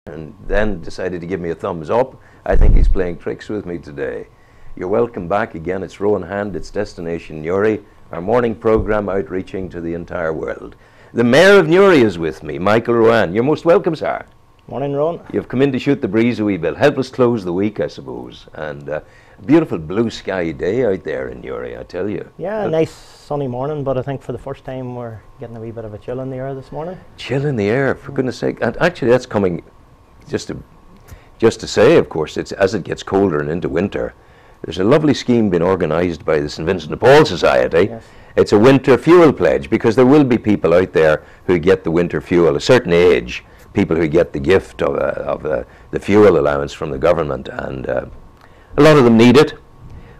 and then decided to give me a thumbs up. I think he's playing tricks with me today. You're welcome back again. It's Ruane, it's Destination Newry, our morning programme outreaching to the entire world. The Mayor of Newry is with me, Michael Ruane. You're most welcome, sir. Morning, Ron. You've come in to shoot the breeze a wee bit. Help us close the week, I suppose. And a beautiful blue sky day out there in Newry, I tell you. Yeah, a nice sunny morning, but I think for the first time we're getting a wee bit of a chill in the air this morning. Chill in the air, for goodness sake. And actually that's coming, just to say, of course, it's as it gets colder and into winter, there's a lovely scheme being organised by the St Vincent de Paul Society. Yes. It's a winter fuel pledge, because there will be people out there who get the winter fuel, a certain age, people who get the gift of the fuel allowance from the government, and a lot of them need it,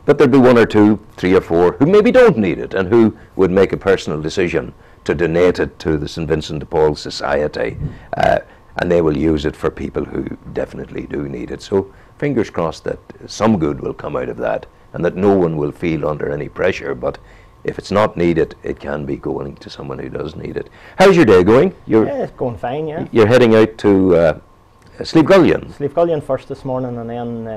but there'll be one or two, three or four who maybe don't need it and who would make a personal decision to donate it to the St Vincent de Paul Society, and they will use it for people who definitely do need it. So fingers crossed that some good will come out of that and that no one will feel under any pressure, but if it's not needed, it can be going to someone who does need it. How's your day going? Yeah, it's going fine, yeah. You're heading out to Slieve-Gullion. Slieve-Gullion first this morning, and then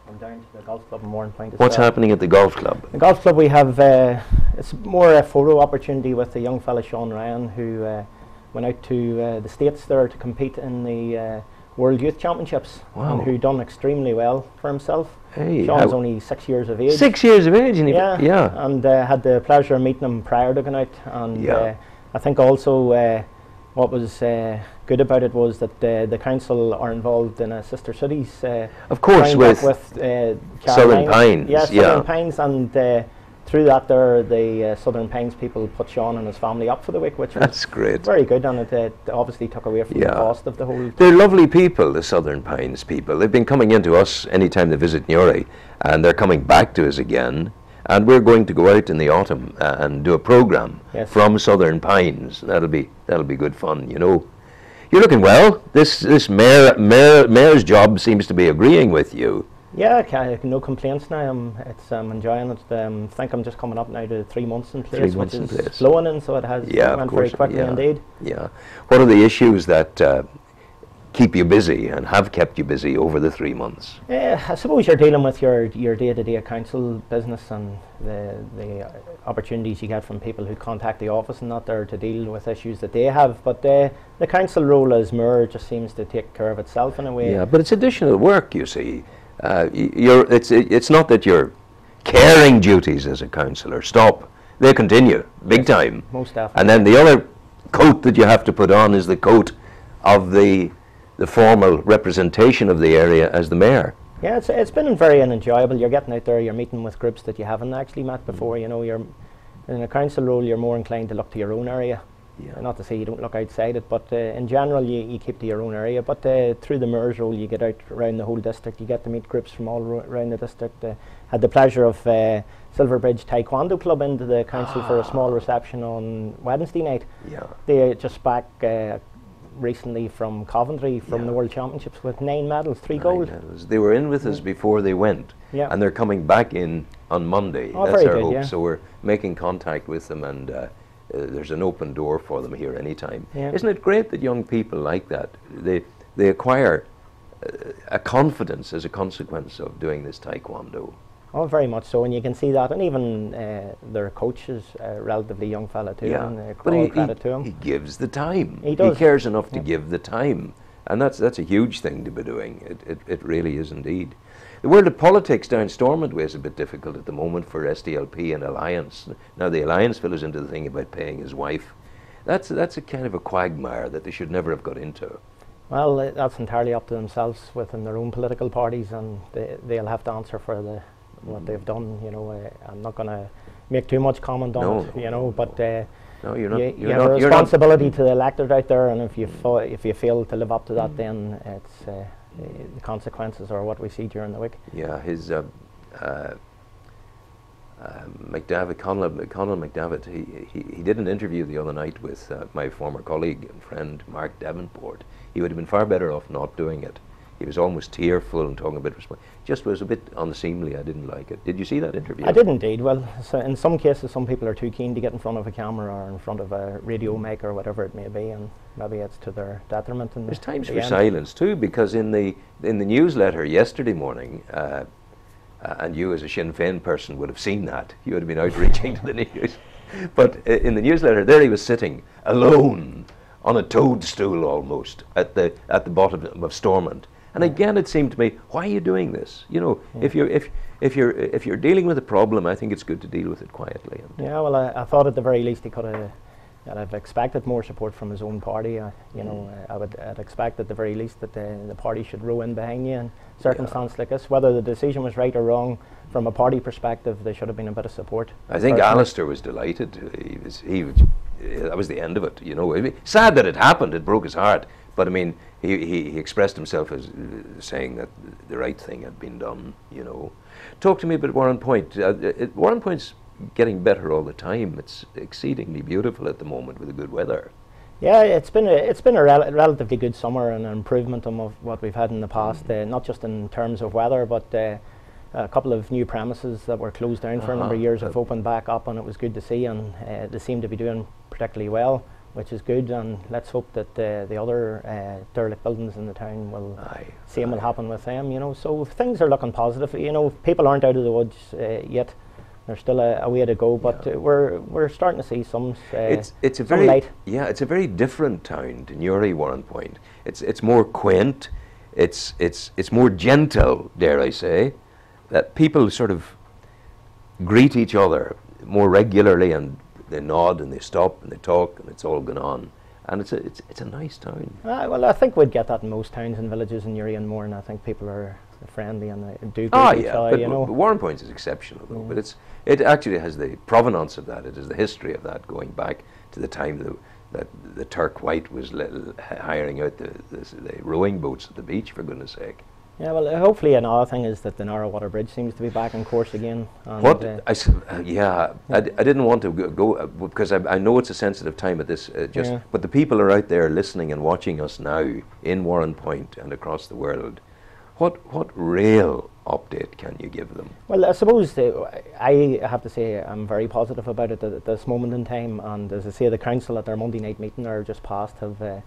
I'm down to the golf club in Warrenpoint. What's happening at the golf club? The golf club, we have, it's more a photo opportunity with the young fella Sean Ryan, who went out to the States there to compete in the World Youth Championships. Wow. And who done extremely well for himself. Hey, Sean's only 6 years of age. 6 years of age? And yeah, and had the pleasure of meeting him prior to going out. And I think also what was good about it was that the council are involved in a sister cities. Of course, with Southern Pines. Yeah, Southern Pines, and through that there, the Southern Pines people put Sean and his family up for the week, which was great. Very good, and it obviously took away from the cost of the whole. They're lovely people, the Southern Pines people. They've been coming into us anytime they visit Newry, and they're coming back to us again. And we're going to go out in the autumn and do a programme from Southern Pines. That'll be good fun, you know. You're looking well. This mayor's job seems to be agreeing with you. Yeah, no complaints now. I'm enjoying it. I think I'm just coming up now to 3 months in place, which is flowing in, so it has went very quickly indeed. Yeah. What are the issues that keep you busy and have kept you busy over the 3 months? I suppose you're dealing with your day-to-day council business and the opportunities you get from people who contact the office and not there to deal with issues that they have. But the council role as mayor just seems to take care of itself in a way. Yeah, but it's additional work, you see. It's not that your caring duties as a councillor stop. They continue, big time. Most definitely. And then the other coat that you have to put on is the coat of the formal representation of the area as the mayor. Yeah, it's been very enjoyable. You're getting out there, you're meeting with groups that you haven't actually met before. You know, you're in a council role, you're more inclined to look to your own area. Yeah. Not to say you don't look outside it, but in general you keep to your own area. But through the mayor's role, you get out around the whole district. You get to meet groups from all around the district. Had the pleasure of Silverbridge Taekwondo Club into the council for a small reception on Wednesday night. Yeah. They just back recently from Coventry from the World Championships with 9 medals, 3 gold. They were in with us before they went, and they're coming back in on Monday. Oh, that's our good, hope. So we're making contact with them, and there's an open door for them here anytime. Isn't it great that young people like that, they acquire a confidence as a consequence of doing this taekwondo? Oh, very much so, and you can see that, and even their coach is a relatively young fella too, and all credit to him. He gives the time. He does. He cares enough to give the time, and that's a huge thing to be doing. It really is indeed. The world of politics down Stormont Way is a bit difficult at the moment for SDLP and Alliance. Now the Alliance fellows into the thing about paying his wife. That's a kind of a quagmire that they should never have got into. Well, that's entirely up to themselves within their own political parties, and they'll have to answer for what they've done. You know, I'm not going to make too much comment on it. You know, but no, you're not. You have a responsibility to the electorate out there, and if you fail to live up to that, then it's the consequences are what we see during the week. Yeah, his McDavid, Conal McDavid, he did an interview the other night with my former colleague and friend Mark Davenport. He would have been far better off not doing it. he was almost tearful and talking about just was a bit unseemly. I didn't like it. Did you see that interview? I did indeed. Well, so in some cases, some people are too keen to get in front of a camera or in front of a radio maker or whatever it may be, and maybe it's to their detriment. There's times for silence too, because in the newsletter yesterday morning, and you as a Sinn Féin person would have seen that. You would have been outreaching to the news. But in the newsletter, there he was sitting alone on a toadstool almost at the bottom of Stormont. And again, it seemed to me, why are you doing this? You know, if you're dealing with a problem, I think it's good to deal with it quietly. Yeah, well, I thought at the very least he could have. I've expected more support from his own party. You know, I'd expect at the very least that the party should row in behind you in circumstances like this. Whether the decision was right or wrong, from a party perspective, there should have been a bit of support. I think Alistair was delighted. That was the end of it. You know, sad that it happened. It broke his heart. But I mean, he expressed himself as saying that the right thing had been done. You know, talk to me about Warren Point. Warren Point's getting better all the time. It's exceedingly beautiful at the moment with the good weather. Yeah, it's been a relatively good summer and an improvement on what we've had in the past. Not just in terms of weather, but a couple of new premises that were closed down for a number of years have opened back up, and it was good to see. And they seem to be doing particularly well, which is good. And let's hope that the other derelict buildings in the town will same will happen with them. You know, so things are looking positive. You know, people aren't out of the woods yet. There's still a way to go, but we're starting to see some it's a very light. Yeah, it's a very different town to Newry, Warren Point. It's more quaint, it's more gentle, dare I say, that people sort of greet each other more regularly, and they nod and they stop and they talk, and it's all going on. And it's a nice town. Well, I think we'd get that in most towns and villages in Newry and more, and I think people are friendly and they do greet each other. You know, but Warren Point is exceptional though. But it actually has the provenance of that. It is the history of that, going back to the time that the Turk White was hiring out the rowing boats at the beach, for goodness sake. Yeah, well, hopefully another thing is that the Narrow-Water Bridge seems to be back in course again. And I didn't want to go because I know it's a sensitive time at this. But the people are out there listening and watching us now in Warren Point and across the world. What real update can you give them? Well, I suppose I have to say I'm very positive about it at this moment in time. And as I say, the council at their Monday night meeting just past have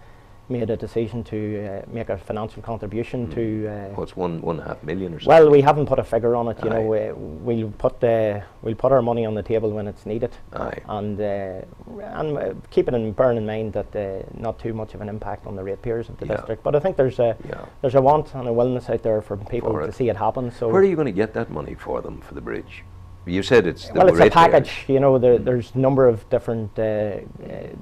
made a decision to make a financial contribution to. What's 1.5 million or something? Well, we haven't put a figure on it. You know, we'll put our money on the table when it's needed. And bearing in mind that not too much of an impact on the ratepayers of the district. But I think there's a want and a willingness out there for people to see it happen. So where are you going to get that money for them for the bridge? You said it's it's a package. You know, there's a number of different. The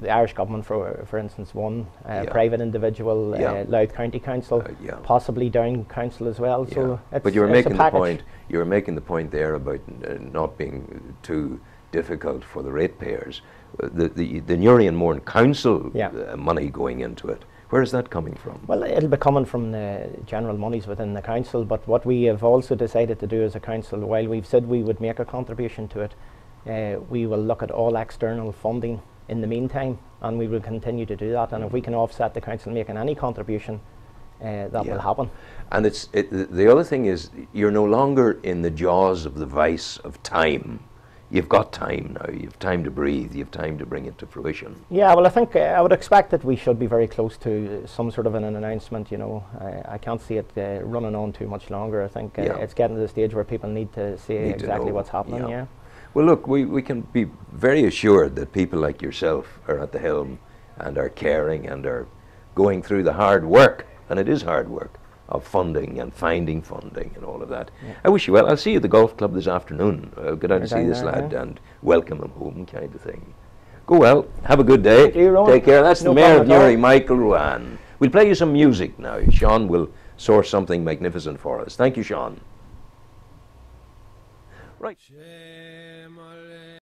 Irish government, for instance, one private individual, Louth County Council, possibly Down Council as well. So, but you were making the point. You were making the point there about not being too difficult for the ratepayers. The Newry and Mourne Council money going into it. Where is that coming from? Well, it'll be coming from the general monies within the council, but what we have also decided to do as a council, while we've said we would make a contribution to it, we will look at all external funding in the meantime, and we will continue to do that. And if we can offset the council making any contribution, that will happen. And the other thing is, you're no longer in the jaws of the vice of time. You've got time now. You've time to breathe. You've time to bring it to fruition. Yeah, well, I think I would expect that we should be very close to some sort of an announcement. You know, I can't see it running on too much longer. I think it's getting to the stage where people need to see exactly what's happening. Yeah. Well, look, we can be very assured that people like yourself are at the helm and are caring and are going through the hard work, and it is hard work, of funding and finding funding and all of that. I wish you well. I'll see you at the golf club this afternoon. I'll go down to see this lad and welcome him home, kind of thing. Go well. Have a good day. Take care. That's the Mayor of Newry, Michael Ruane. We'll play you some music now. Sean will source something magnificent for us. Thank you, Sean. Right.